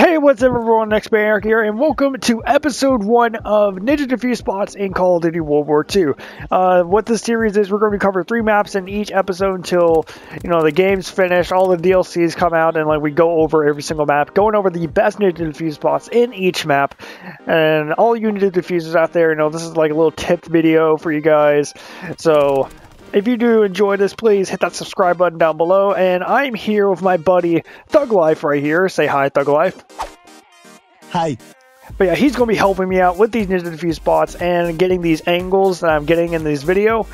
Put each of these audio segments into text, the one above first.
Hey, what's up everyone, TheX-BladeAnarchy here, and welcome to episode 1 of Ninja Defuse spots in Call of Duty World War II. What this series is, we're going to cover 3 maps in each episode until, the game's finished, all the DLCs come out, and we go over every single map, going over the best Ninja Defuse spots in each map. And all you Ninja Defusers out there, this is like a little tip video for you guys. So if you do enjoy this, please hit that subscribe button down below. And I'm here with my buddy Thug Life right here. Say hi, Thug Life. Hi. But yeah, he's going to be helping me out with these Ninja Defuse spots and getting these angles that I'm getting in this video.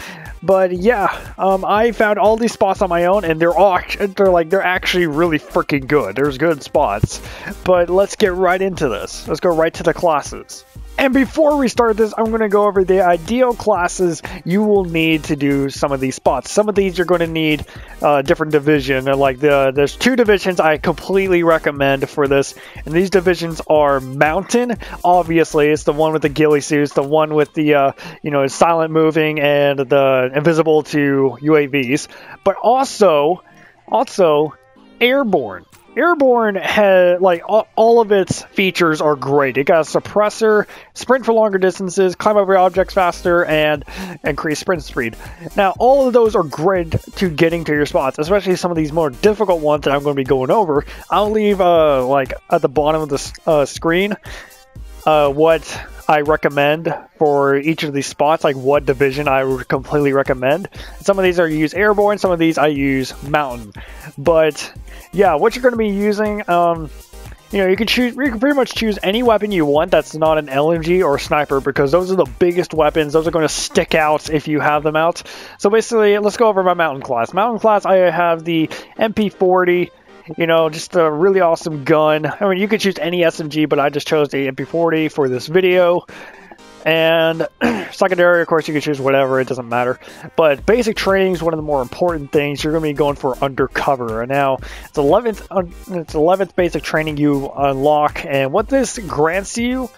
But yeah, I found all these spots on my own, and they're actually really freaking good. There's good spots. But let's get right into this. Let's go right to the classes. And before we start this, I'm going to go over the ideal classes you will need to do some of these spots. Some of these you're going to need different division. There's 2 divisions I completely recommend for this. And these divisions are Mountain. Obviously, it's the one with the ghillie suits, the one with the, silent moving and the invisible to UAVs. But also Airborne. Airborne has, all of its features are great. It got a suppressor, sprint for longer distances, climb over objects faster, and increase sprint speed. Now, all of those are great to getting to your spots, especially some of these more difficult ones that I'm going to be going over. I'll leave, at the bottom of the screen, what I recommend for each of these spots, like what division I would completely recommend. Some of these are use Airborne, some of these I use Mountain. But yeah, what you're going to be using, you can pretty much choose any weapon you want that's not an LMG or sniper, because those are the biggest weapons. Those are going to stick out if you have them out. So basically, let's go over my Mountain class. Mountain class, I have the MP40. Just a really awesome gun. I mean, you could choose any SMG, but I just chose the MP40 for this video. And secondary, of course, you can choose whatever. It doesn't matter. But basic training is one of the more important things. You're going to be going for undercover. And now, it's 11th basic training you unlock. And what this grants you,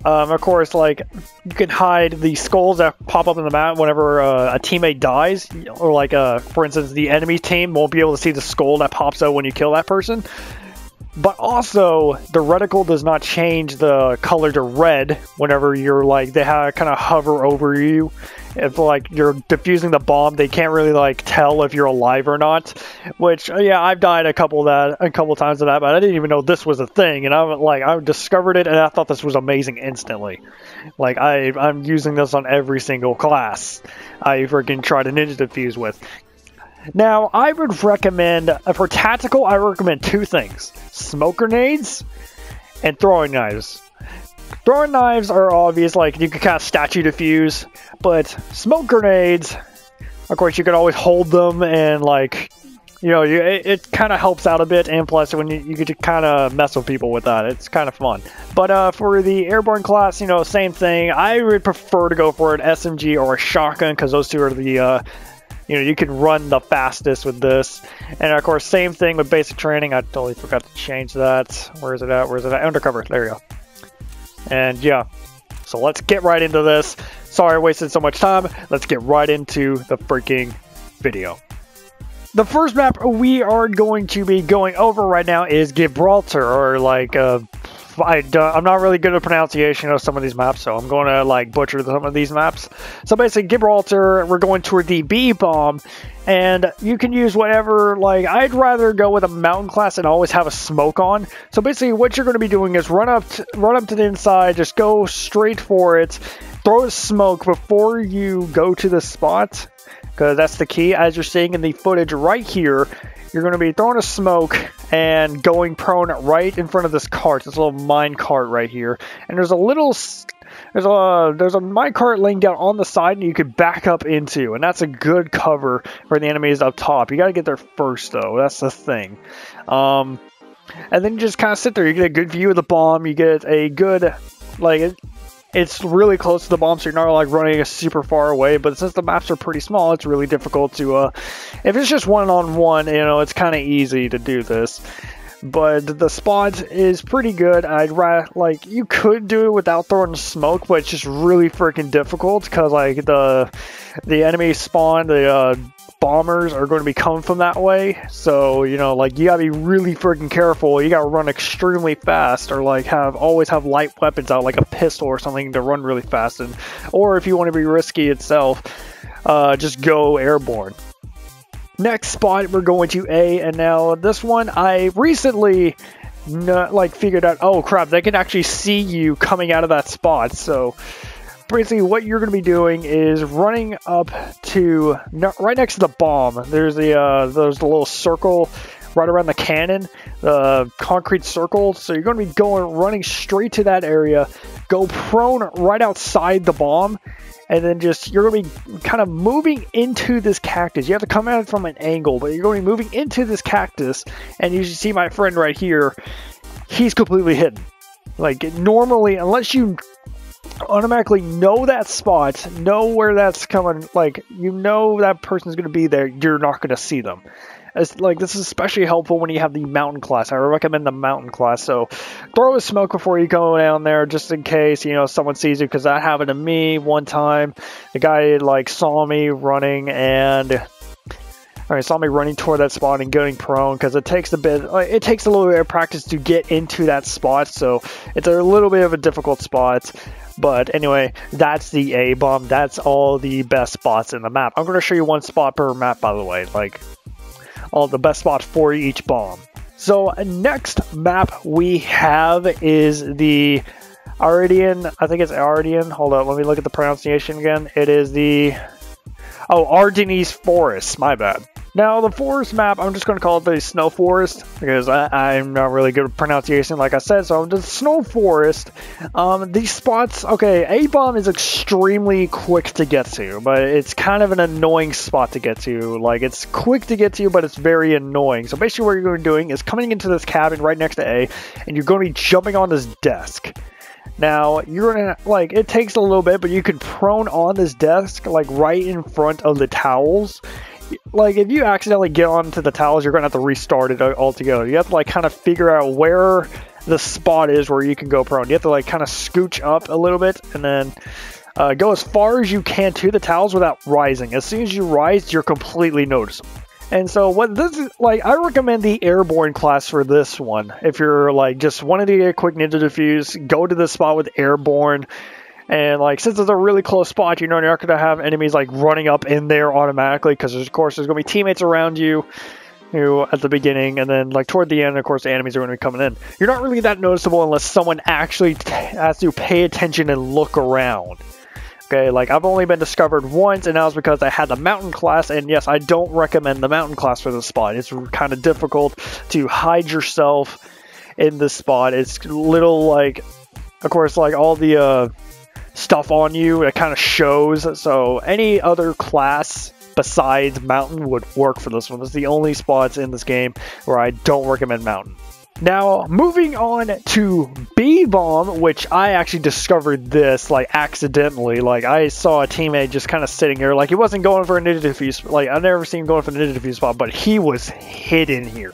of course, you can hide the skulls that pop up in the map whenever a teammate dies, or for instance, the enemy team won't be able to see the skull that pops out when you kill that person. But also, the reticle does not change the color to red whenever you're they kind of hover over you. If you're defusing the bomb, they can't really tell if you're alive or not. Which, yeah, I've died a couple times of that, but I didn't even know this was a thing. And I discovered it, and I thought this was amazing instantly. I'm using this on every single class I freaking try to ninja defuse with. Now, I would recommend, for tactical, I recommend 2 things. Smoke grenades and throwing knives. Throwing knives are obvious, you can kind of statue defuse, but smoke grenades, of course, you can always hold them, and it kind of helps out a bit, and plus, when you get to kind of mess with people with that, it's kind of fun. But for the Airborne class, same thing. I would prefer to go for an SMG or a shotgun, because those 2 are the you can run the fastest with this. And of course, same thing with basic training. I totally forgot to change that. Where is it at? Undercover. There you go. And yeah, so let's get right into this. Sorry I wasted so much time. Let's get right into the freaking video. The first map we are going to be going over right now is Gibraltar, or I'm not really good at pronunciation of some of these maps, so I'm going to butcher some of these maps. So basically, Gibraltar, we're going toward the B bomb, and you can use whatever. I'd rather go with a Mountain class and always have a smoke on. So basically, what you're going to be doing is run up to the inside, just go straight for it, throw a smoke before you go to the spot, because that's the key. As you're seeing in the footage right here, you're going to be throwing a smoke and going prone right in front of this cart, this little mine cart right here. And there's a mine cart laying down on the side, and you could back up into, and that's a good cover for the enemies up top. You got to get there first, though. That's the thing. And then you just kind of sit there. You get a good view of the bomb. You get a good it's really close to the bomb, so you're not running super far away. But since the maps are pretty small, it's really difficult to. If it's just one-on-one, it's kind of easy to do this. But the spot is pretty good. I'd rather you could do it without throwing smoke, but it's just really freaking difficult because the enemy spawn, the bombers are going to be coming from that way. So, you know, like, you gotta be really freaking careful. You gotta run extremely fast, or like always have light weapons out, like a pistol or something, to run really fast. And or if you want to be risky itself, just go airborne. Next spot, we're going to A, and now this one I recently figured out, oh crap, they can actually see you coming out of that spot. So basically what you're going to be doing is running up to right next to the bomb. There's the little circle right around the cannon, the concrete circle. So you're going to be running straight to that area, go prone right outside the bomb, and then you're going to be kind of moving into this cactus. You have to come at it from an angle, but you're going to be moving into this cactus, and you see my friend right here, he's completely hidden. Like, normally, unless you automatically know that spot, know where that's coming, like, you know that person's going to be there, you're not going to see them. This is especially helpful when you have the mountain class. I recommend the mountain class. So throw a smoke before you go down there, just in case, you know, someone sees you, because that happened to me one time. The guy saw me running toward that spot and going prone, because it takes a little bit of practice to get into that spot. So it's a little bit of a difficult spot. But anyway, that's the A bomb. That's all the best spots in the map. I'm going to show you one spot per map, by the way. All the best spots for each bomb. So next map we have is the Ardennes. I think it's Ardennes. Hold up, let me look at the pronunciation again. It is the Ardennes Forest. My bad. Now, the forest map, I'm just going to call it the Snow Forest, because I'm not really good at pronunciation, like I said, so the Snow Forest. These spots, okay, A-bomb is extremely quick to get to, but it's kind of an annoying spot to get to. Like, it's quick to get to, but it's very annoying. So basically what you're going to be doing is coming into this cabin right next to A, and you're going to be jumping on this desk. Now, you're gonna, it takes a little bit, but you can prone on this desk, right in front of the towels. If you accidentally get onto the towels, you're gonna have to restart it altogether. You have to kind of figure out where the spot is where you can go prone. You have to kind of scooch up a little bit, and then go as far as you can to the towels without rising. As soon as you rise, you're completely noticeable. And so what this is, I recommend the airborne class for this one. If you're just wanting to get a quick ninja defuse, go to this spot with airborne. And since it's a really close spot, you're not going to have enemies running up in there automatically, because of course there's going to be teammates around you at the beginning, and then toward the end, of course, the enemies are going to be coming in. You're not really that noticeable unless someone actually has to pay attention and look around. Okay, I've only been discovered once, and that was because I had the mountain class, and yes, I don't recommend the mountain class for this spot. It's kind of difficult to hide yourself in this spot. It's little, of course, all the stuff on you, it kind of shows. So any other class besides mountain would work for this one. It's the only spots in this game where I don't recommend mountain. Now, moving on to B-bomb, which I actually discovered this, accidentally. I saw a teammate just kind of sitting here, he wasn't going for a ninja defuse. I've never seen him going for a ninja defuse spot, but he was hidden here.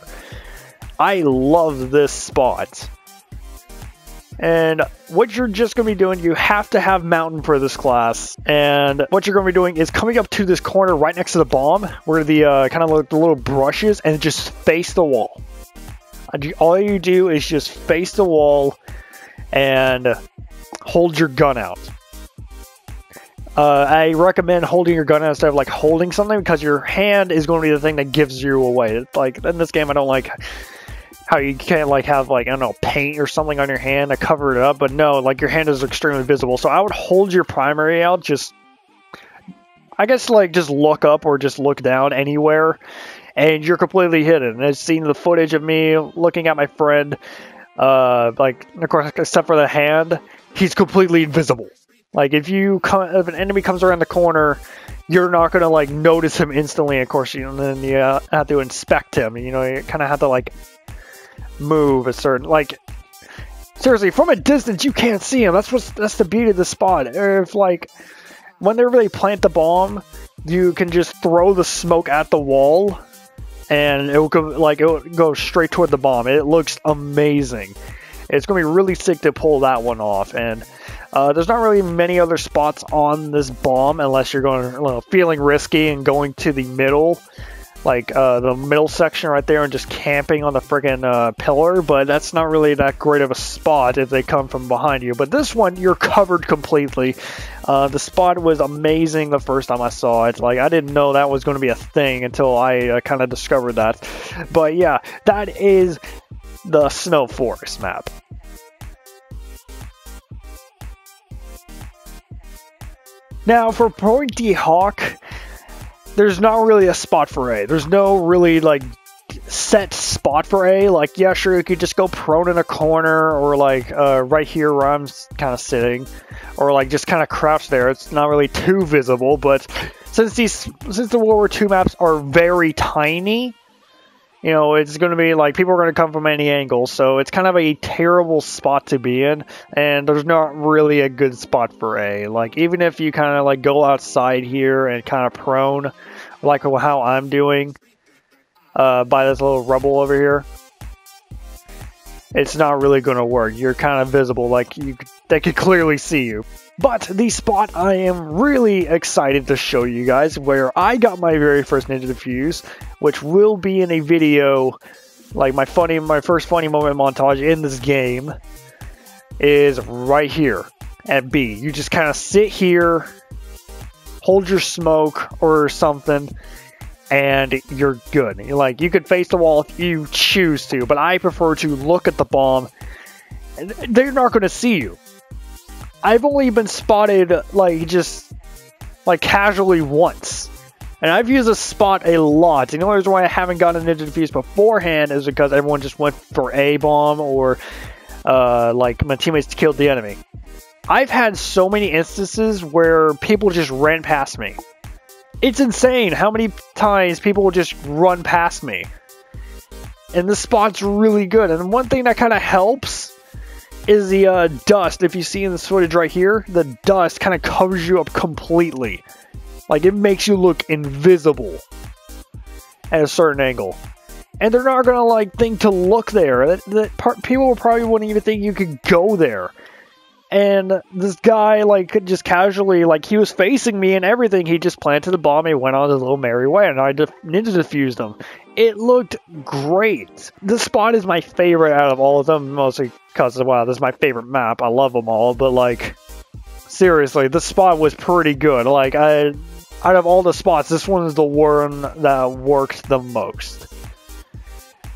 I love this spot. And what you're just going to be doing, you have to have mountain for this class. And what you're going to be doing is coming up to this corner right next to the bomb, where the kind of the little brushes, and just face the wall. All you do is just face the wall and hold your gun out. I recommend holding your gun out instead of holding something, because your hand is going to be the thing that gives you away. In this game, I don't like how you can't have I don't know, paint or something on your hand to cover it up, but no, your hand is extremely visible. So I would hold your primary out, just look up or just look down anywhere, and you're completely hidden. And I've seen the footage of me looking at my friend, of course, except for the hand, he's completely invisible. If an enemy comes around the corner, you're not gonna notice him instantly. Of course, then you have to inspect him. You kind of have to move a certain, seriously, from a distance you can't see him. That's the beauty of the spot. Or if whenever they plant the bomb, you can just throw the smoke at the wall, and it will go straight toward the bomb. It looks amazing. It's gonna be really sick to pull that one off. And There's not really many other spots on this bomb unless you're going feeling risky and going to the middle, like the middle section right there, and just camping on the friggin' pillar. But that's not really that great of a spot if they come from behind you. But this one, you're covered completely. The spot was amazing the first time I saw it. Like, I didn't know that was going to be a thing until I kind of discovered that. But yeah, that is the Snow Forest map. Now, for Pointe Du Hoc, there's not really a spot for A. There's no really, like, set spot for A. Like, yeah, sure, you could just go prone in a corner, or, like, right here where I'm kind of sitting, or, like, just kind of crouch there. It's not really too visible, but since the World War II maps are very tiny, you know, it's going to be, like, people are going to come from any angle, so it's kind of a terrible spot to be in, and there's not really a good spot for A. Like, even if you kind of, like, go outside here and kind of prone, like how I'm doing, by this little rubble over here, it's not really going to work. You're kind of visible, like, they could clearly see you. But the spot I am really excited to show you guys, where I got my very first Ninja Defuse, which will be in a video, like my first funny moment montage in this game, is right here at B. You just kind of sit here, hold your smoke or something, and you're good. Like, you could face the wall if you choose to, but I prefer to look at the bomb. They're not going to see you. I've only been spotted, like, just, like, casually once. And I've used this spot a lot. And the only reason why I haven't gotten a Ninja Defuse beforehand is because everyone just went for A bomb, or, like, my teammates killed the enemy. I've had so many instances where people just ran past me. It's insane how many times people will just run past me. And this spot's really good. And one thing that kind of helps is the dust. If you see in this footage right here, the dust kind of covers you up completely. Like, it makes you look invisible at a certain angle. And they're not gonna, like, think to look there. People probably wouldn't even think you could go there. And this guy, like, just casually, like, he was facing me and everything. He just planted the bomb. He went on his little merry way, and I Ninja Defused him. It looked great. This spot is my favorite out of all of them, mostly because, wow, this is my favorite map. I love them all, but, like, seriously, this spot was pretty good. Like, out of all the spots, this one is the one that worked the most.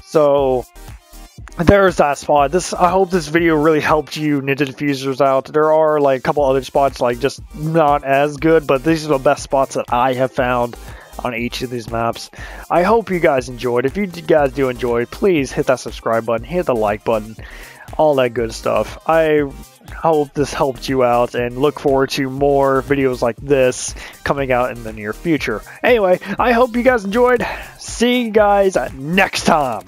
So there's that spot. I hope this video really helped you Ninja Diffusers out. There are, like, a couple other spots, like, just not as good, but these are the best spots that I have found on each of these maps. I hope you guys enjoyed. If you guys do enjoy, please hit that subscribe button, hit the like button, all that good stuff. I hope this helped you out, and look forward to more videos like this coming out in the near future. Anyway, I hope you guys enjoyed. See you guys next time.